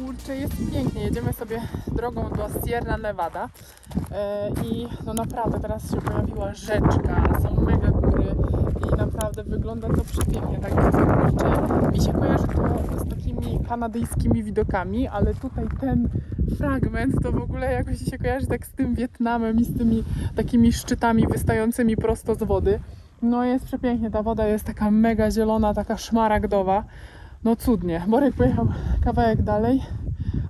kurczę, jest pięknie. Jedziemy sobie drogą do Sierra Nevada i no naprawdę teraz się pojawiła rzeczka, są mega góry i naprawdę wygląda to przepięknie. Tak kurczę, mi się kojarzy to z takimi kanadyjskimi widokami, ale tutaj ten fragment to w ogóle jakoś się kojarzy tak z tym Wietnamem i z tymi takimi szczytami wystającymi prosto z wody. No jest przepięknie, ta woda jest taka mega zielona, taka szmaragdowa. No cudnie. Borek pojechał kawałek dalej,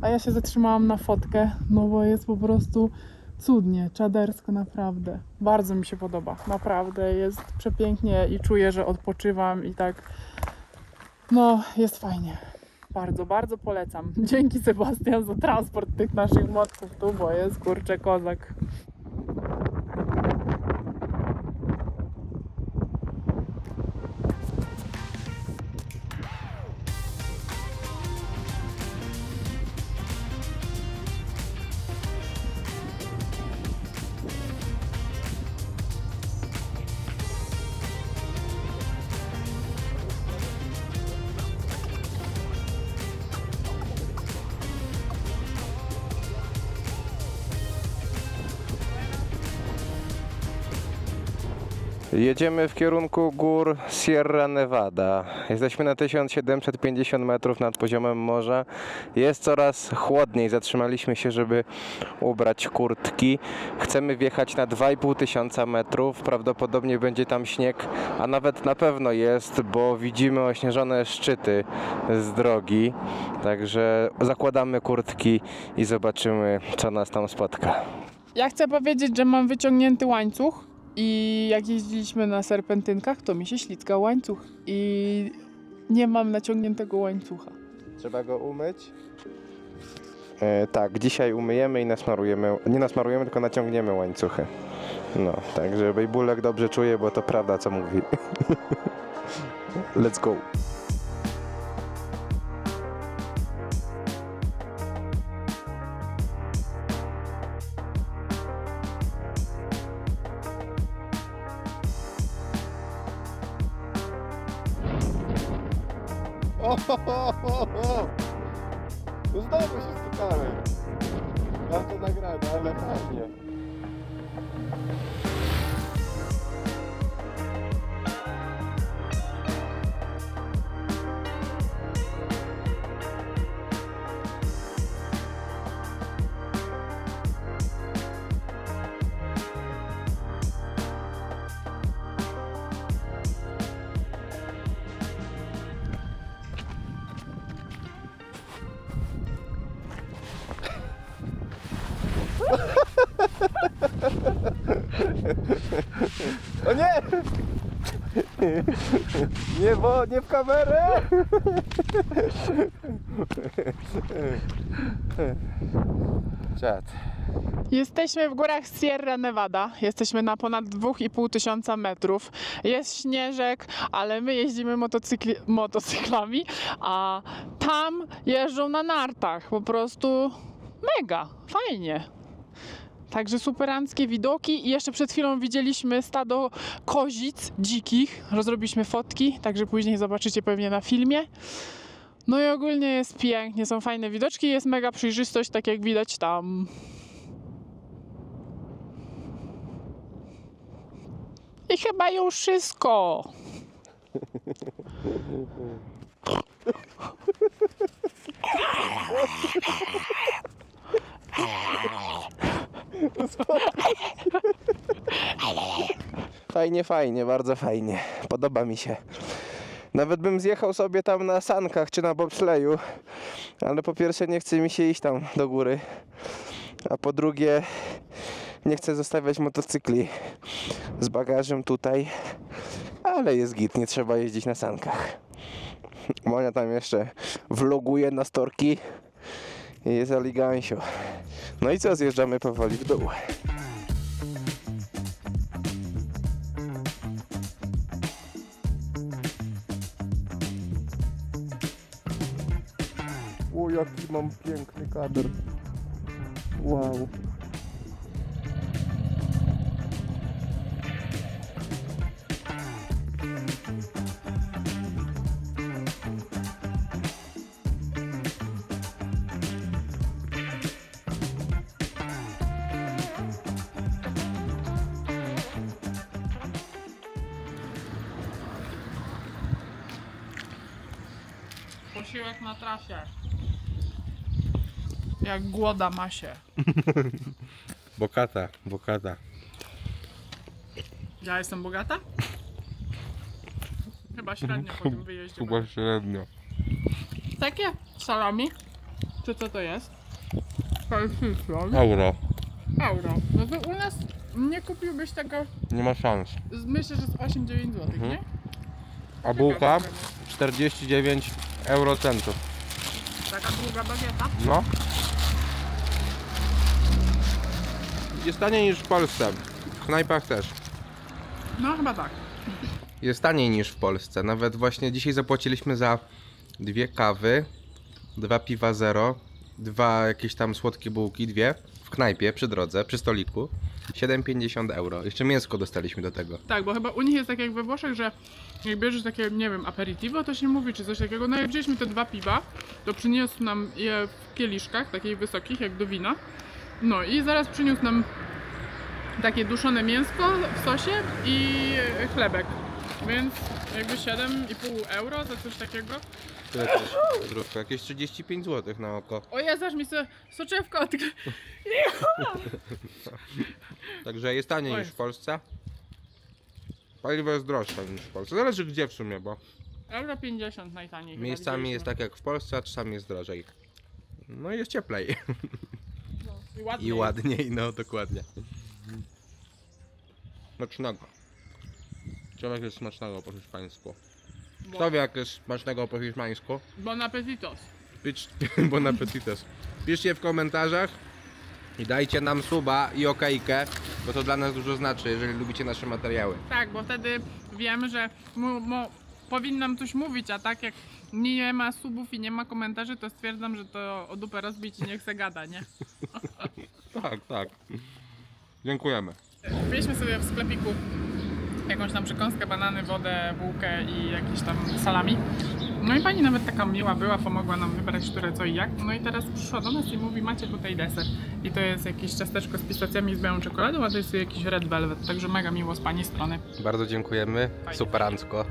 a ja się zatrzymałam na fotkę, no bo jest po prostu cudnie, czadersko naprawdę. Bardzo mi się podoba, naprawdę jest przepięknie i czuję, że odpoczywam i tak, no jest fajnie. Bardzo, bardzo polecam. Dzięki Sebastian za transport tych naszych moców tu, bo jest kurczę kozak. Jedziemy w kierunku gór Sierra Nevada. Jesteśmy na 1750 metrów nad poziomem morza. Jest coraz chłodniej. Zatrzymaliśmy się, żeby ubrać kurtki. Chcemy wjechać na 2500 metrów. Prawdopodobnie będzie tam śnieg, a nawet na pewno jest, bo widzimy ośnieżone szczyty z drogi. Także zakładamy kurtki i zobaczymy, co nas tam spotka. Ja chcę powiedzieć, że mam wyciągnięty łańcuch. I jak jeździliśmy na serpentynkach, to mi się ślizgał łańcuch i nie mam naciągniętego łańcucha. Trzeba go umyć? Tak, dzisiaj umyjemy i nasmarujemy, nie nasmarujemy, tylko naciągniemy łańcuchy. No, tak, żeby Bólek dobrze czuje, bo to prawda, co mówi. Let's go! No znowu się stukałem. Mam to nagrane, ale fajnie. O nie! Nie, bo nie w kamerę! Czad. Jesteśmy w górach Sierra Nevada. Jesteśmy na ponad 2500 metrów. Jest śnieżek, ale my jeździmy motocyklami, a tam jeżdżą na nartach. Po prostu mega, fajnie. Także superanckie widoki i jeszcze przed chwilą widzieliśmy stado kozic dzikich. Rozrobiliśmy fotki, także później zobaczycie pewnie na filmie. No i ogólnie jest pięknie, są fajne widoczki, jest mega przejrzystość, tak jak widać tam. I chyba już wszystko. Fajnie, fajnie, bardzo fajnie. Podoba mi się. Nawet bym zjechał sobie tam na sankach czy na bobsleju, ale po pierwsze nie chce mi się iść tam do góry, a po drugie nie chcę zostawiać motocykli z bagażem tutaj, ale jest git, nie trzeba jeździć na sankach. Monia tam jeszcze vloguje na storki i jest elegancio. No i co, zjeżdżamy powoli w dół. O, jaki mam piękny kadr. Wow. Posiłek na trasie. Jak głoda ma się. Bogata, bogata. Ja jestem bogata? Chyba średnio po tym wyjeździe. Chyba średnio. Takie salami? Czy co to jest? Salsicon. Euro. Euro. No to u nas nie kupiłbyś tego, Nie ma szans. myślę, że z 8-9 zł, nie? A bułka 49 eurocentów. Taka długa bagieta. No. Jest taniej niż w Polsce. W knajpach też. No chyba tak. Jest taniej niż w Polsce. Nawet właśnie dzisiaj zapłaciliśmy za 2 kawy, 2 piwa zero, 2 jakieś tam słodkie bułki, 2 w knajpie przy drodze, przy stoliku. 7,50 euro. Jeszcze mięsko dostaliśmy do tego. Tak, bo chyba u nich jest tak jak we Włoszech, że jak bierzesz takie, nie wiem, aperitivo to się mówi, czy coś takiego. No jak wzięliśmy te 2 piwa, to przyniósł nam je w kieliszkach, takich wysokich, jak do wina. No i zaraz przyniósł nam takie duszone mięsko w sosie i chlebek. Więc jakby 7,5 euro za coś takiego. Tyle też zdrówko. Jakieś 35 zł na oko. O Jezu, aż mi soczewka od... Także jest taniej niż w Polsce. Paliwo jest droższe niż w Polsce. Zależy gdzie w sumie, bo Euro 50 najtaniej. chyba miejscami jest widzieliśmy. tak jak w Polsce, a czasami jest drożej. No i jest cieplej. I ładniej. I ładniej, no dokładnie. Smacznego. Człowiek jest smacznego po hiszpańsku. Kto wie jak jest smacznego po hiszpańsku? Bon appetitos. Bon appetitos. Piszcie w komentarzach i dajcie nam suba i okejkę, bo to dla nas dużo znaczy, jeżeli lubicie nasze materiały. Tak, bo wtedy wiemy, że powinnam coś mówić, a tak jak nie ma subów i nie ma komentarzy, to stwierdzam, że to o dupę rozbić i nie chcę gada, nie? Tak, tak. Dziękujemy. Kupiliśmy sobie w sklepiku jakąś tam przekąskę, banany, wodę, bułkę i jakieś tam salami. No i pani nawet taka miła była, pomogła nam wybrać które co i jak. No i teraz przyszła do nas i mówi, macie tutaj deser. I to jest jakieś ciasteczko z pistacjami i z białą czekoladą, a to jest jakiś red velvet, także mega miło z pani strony. Bardzo dziękujemy. Fajnie. Superancko.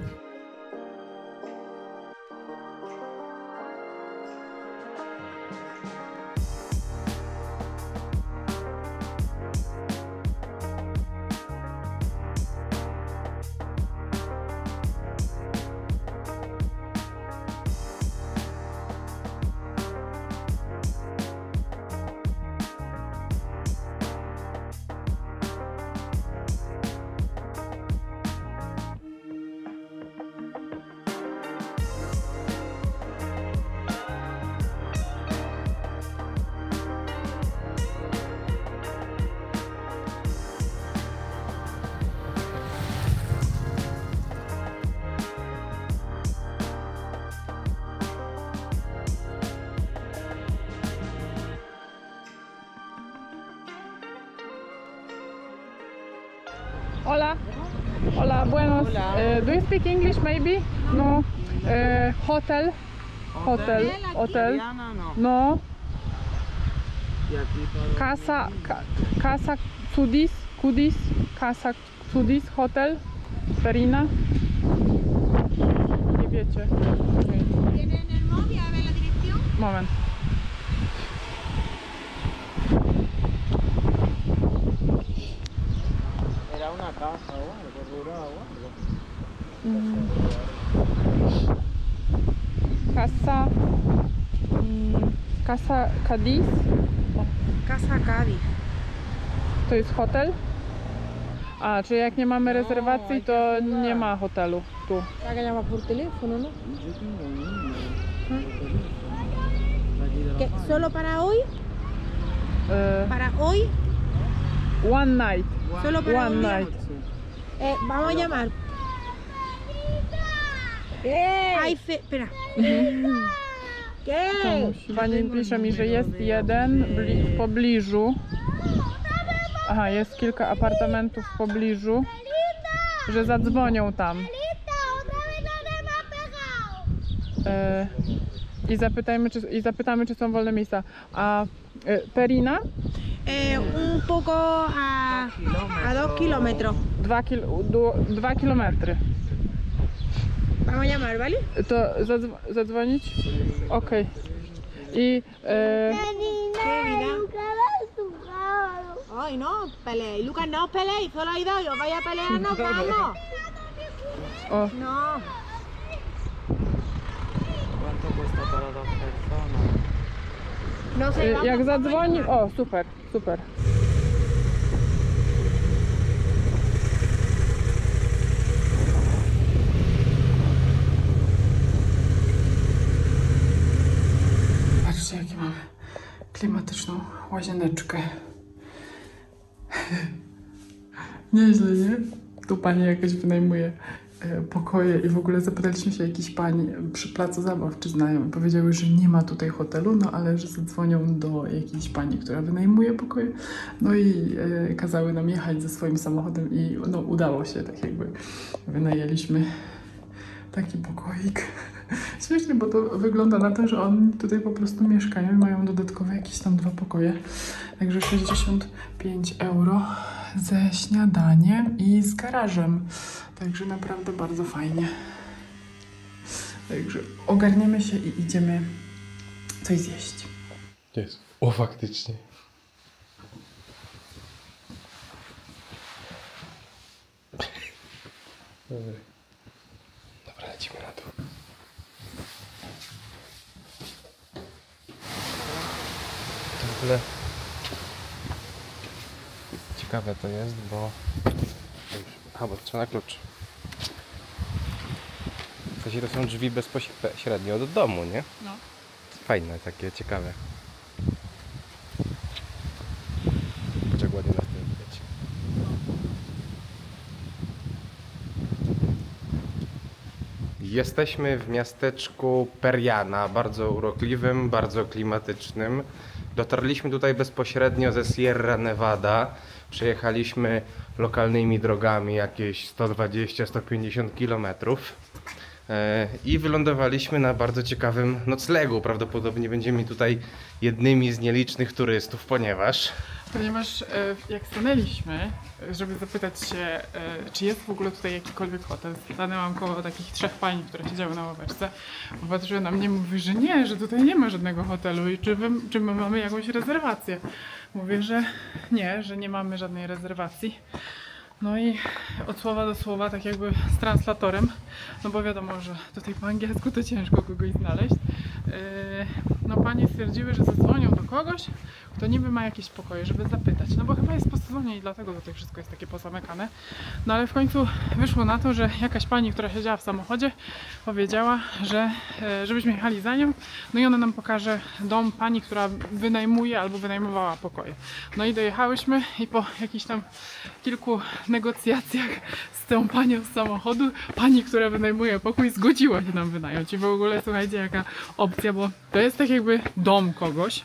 Hola. Hola, buenos. Do you speak English maybe? No. Hotel. Hotel. Hotel. No. Casa. Casa Cudis. Cudis. Casa Cudis. Hotel. Perina. Nie wiecie. ¿Tienen el móvil? A ver la dirección. Moment. Era una casa o algo rural o algo. Casa. Casa Cadiz. Casa Cádiz. To jest hotel? A, czyli jak nie mamy rezerwacji, to nie ma hotelu tu. La que llama por teléfono, ¿no? Yo tengo un número. Allí de la ¿Qué? página. ¿Solo para hoy? ¿Para hoy? One night. Solo para One un día. night. Vamos a llamar. Ay, espera. ¿Qué? Pani pisze mi, że jest jeden w pobliżu. Aha, jest kilka apartamentów w pobliżu, że zadzwonią tam. I zapytamy, czy są wolne miejsca. A Perina? Un poco a 2 kilómetros. 2 kilometry. Vamos a llamar, ¿vale? To zadzwonić? Okej. I Ay, no, peleéis. Lucas, no os peleéis, solo hay dos. Yo vaya a pelear, nos vamos. o, No. ¿Cuánto cuesta para 2 personas? No sé, vamos. jak zadzwoni... O, super, super. Patrzcie, jakie mamy klimatyczną łazieneczkę. Nieźle, nie? Tu pani jakaś wynajmuje pokoje i w ogóle zapytaliśmy się jakiejś pani przy placu zabaw, czy znają. Powiedziały, że nie ma tutaj hotelu, no ale że zadzwonią do jakiejś pani, która wynajmuje pokoje. No i kazały nam jechać ze swoim samochodem i no udało się, tak jakby wynajęliśmy taki pokoik. Śmiesznie, bo to wygląda na to, że oni tutaj po prostu mieszkają i mają dodatkowe jakieś tam 2 pokoje. Także 65 euro ze śniadaniem i z garażem. Także naprawdę bardzo fajnie. Także ogarniemy się i idziemy coś zjeść. Jest. O, faktycznie. Dobra. Dobra, lecimy na dół. To w ogóle ciekawe to jest, bo... Aha, bo trzeba na klucz. W sensie to są drzwi bezpośrednio od domu, nie? No. Fajne, takie ciekawe. Poczek ładnie na tym widać. Jesteśmy w miasteczku Periana, bardzo urokliwym, bardzo klimatycznym. Dotarliśmy tutaj bezpośrednio ze Sierra Nevada. Przejechaliśmy lokalnymi drogami jakieś 120-150 km. I wylądowaliśmy na bardzo ciekawym noclegu. Prawdopodobnie będziemy tutaj jednymi z nielicznych turystów, ponieważ jak stanęliśmy, żeby zapytać się, czy jest w ogóle tutaj jakikolwiek hotel, stanęłam koło takich 3 pań, które siedziały na ławeczce, popatrzyły na mnie i mówi, że nie, że tutaj nie ma żadnego hotelu i czy my mamy jakąś rezerwację. Mówię, że nie mamy żadnej rezerwacji. No i od słowa do słowa, tak jakby z translatorem, no bo wiadomo, że tutaj po angielsku to ciężko kogoś znaleźć. No panie stwierdziły, że zadzwonią do kogoś, kto niby ma jakieś pokoje, żeby zapytać. No bo chyba jest po sezonie i dlatego tutaj wszystko jest takie pozamykane. No ale w końcu wyszło na to, że jakaś pani, która siedziała w samochodzie, powiedziała, że żebyśmy jechali za nią, no i ona nam pokaże dom pani, która wynajmuje albo wynajmowała pokoje. No i dojechałyśmy i po jakichś tam kilku negocjacjach z tą panią z samochodu, pani, która wynajmuje pokój, zgodziła się nam wynająć. I w ogóle słuchajcie, jaka opcja, bo to jest tak jakby dom kogoś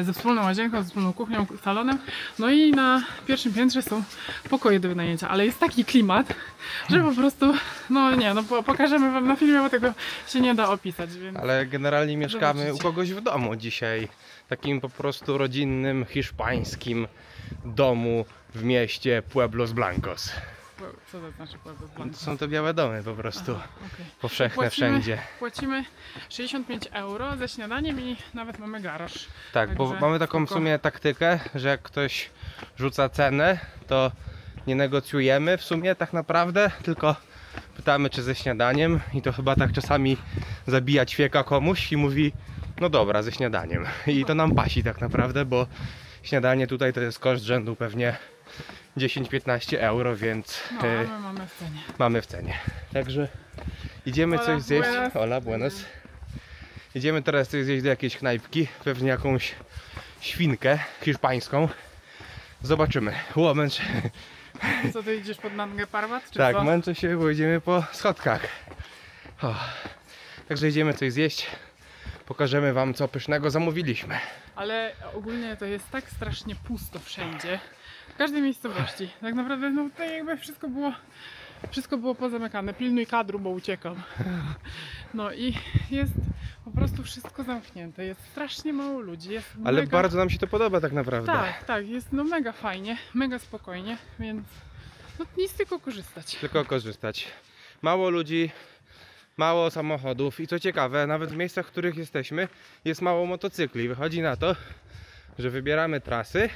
ze wspólną łazienką, ze wspólną kuchnią, salonem. No i na pierwszym piętrze są pokoje do wynajęcia, ale jest taki klimat, że po prostu, pokażemy wam na filmie, bo tego się nie da opisać. Więc... Ale generalnie mieszkamy Zobaczycie. u kogoś w domu dzisiaj. Takim po prostu rodzinnym, hiszpańskim domu w mieście Pueblos Blancos. Co to znaczy Pueblos To Blancos? są te białe domy po prostu. Aha, okej. Powszechne wszędzie. Płacimy 65 euro za śniadaniem i nawet mamy garaż. Tak, bo Także mamy taką w spoko. sumie taktykę, że jak ktoś rzuca cenę, to nie negocjujemy w sumie tak naprawdę, tylko pytamy czy ze śniadaniem i to chyba tak czasami zabija ćwieka komuś i mówi no dobra, ze śniadaniem. I to nam pasi tak naprawdę, bo śniadanie tutaj to jest koszt rzędu pewnie 10-15 euro, więc No, a my mamy w cenie. mamy w cenie. Także idziemy Hola, coś zjeść. buenas. Hola, buenos. Idziemy teraz coś zjeść do jakiejś knajpki, pewnie jakąś świnkę hiszpańską. Zobaczymy. Męczę. Co, ty idziesz pod Nangę Parbat, czy Tak, co? męczę się, bo idziemy po schodkach. Także idziemy coś zjeść. Pokażemy wam, co pysznego zamówiliśmy. Ale ogólnie to jest tak strasznie pusto wszędzie. W każdej miejscowości. Tak naprawdę no to jakby wszystko było pozamykane. Pilnuj kadru, bo uciekam. No i jest po prostu wszystko zamknięte. Jest strasznie mało ludzi. Jest Ale mega... bardzo nam się to podoba tak naprawdę. Tak, jest no mega fajnie, mega spokojnie, więc no nic, tylko korzystać. Tylko korzystać. mało ludzi, mało samochodów i co ciekawe, nawet w miejscach, w których jesteśmy, jest mało motocykli. Wychodzi na to, że wybieramy trasy,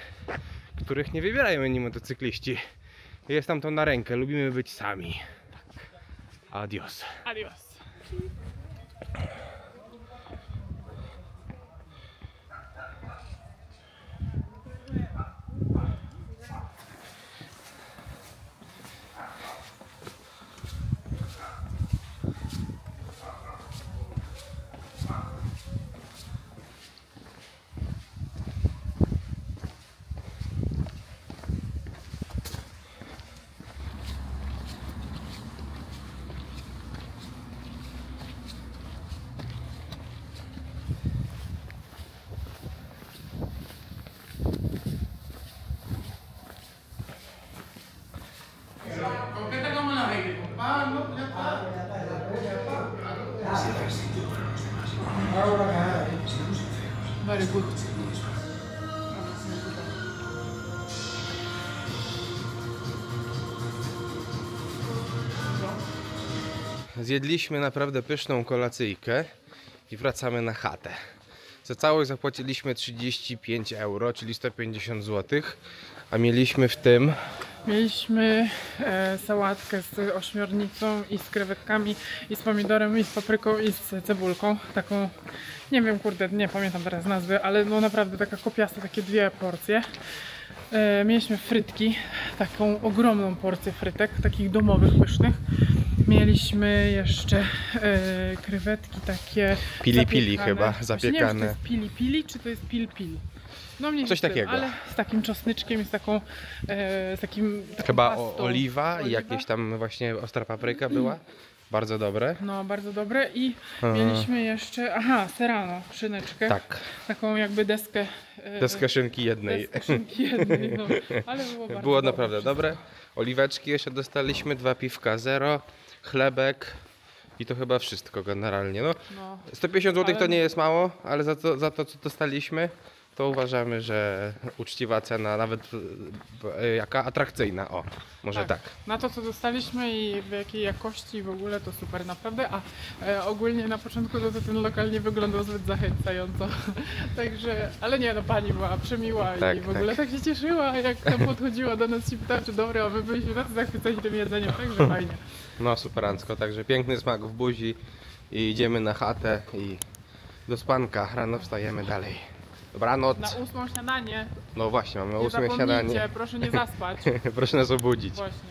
których nie wybierają inni motocykliści. Jest nam to na rękę, lubimy być sami. Adios. Adios. Very good. Zjedliśmy naprawdę pyszną kolacyjkę i wracamy na chatę. Za całość zapłaciliśmy 35 euro, czyli 150 zł, a mieliśmy w tym Mieliśmy sałatkę z ośmiornicą i z krewetkami i z pomidorem i z papryką i z cebulką. Taką, nie wiem, kurde, nie pamiętam teraz nazwy, ale no naprawdę taka kopiasta, takie 2 porcje. Mieliśmy frytki, taką ogromną porcję frytek, takich domowych, pysznych. Mieliśmy jeszcze krewetki takie pili chyba, Właśnie nie wiem, czy to zapiekane. jest pili, czy to jest pil. No mniej Coś z tym, takiego. ale z takim czosnyczkiem i z taką, taką Chyba pastą. oliwa i jakieś tam właśnie ostra papryka była. Bardzo dobre. No, bardzo dobre i A. mieliśmy jeszcze, serrano, szyneczkę. Tak, Taką jakby deskę. deskę szynki jednej. Deskę szynki jednej, no. Ale było bardzo Było dobre naprawdę wszystko. dobre. Oliweczki jeszcze dostaliśmy, 2 piwka zero, chlebek i to chyba wszystko generalnie. No, No. 150 zł to Ale- nie jest mało, ale za to co dostaliśmy, to uważamy, że uczciwa cena, nawet jaka atrakcyjna, o, może tak. Na to, co dostaliśmy i w jakiej jakości w ogóle, to super naprawdę, a ogólnie na początku to ten lokal nie wyglądał zbyt zachęcająco, także, ale nie, no pani była przemiła Tak, i w ogóle tak się cieszyła, jak tam podchodziła do nas i pytała, czy dobre, a my byliśmy tacy zachwyceni tym jedzeniem, także fajnie. No superancko, także piękny smak w buzi i idziemy na chatę i do spanka, rano wstajemy dalej. Dobranoc. Na 8 śniadanie, No właśnie, mamy nie 8 zapomnijcie, śniadanie. proszę nie zaspać, Proszę nas obudzić. właśnie,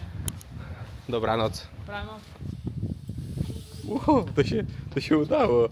Dobranoc. rano. To się udało.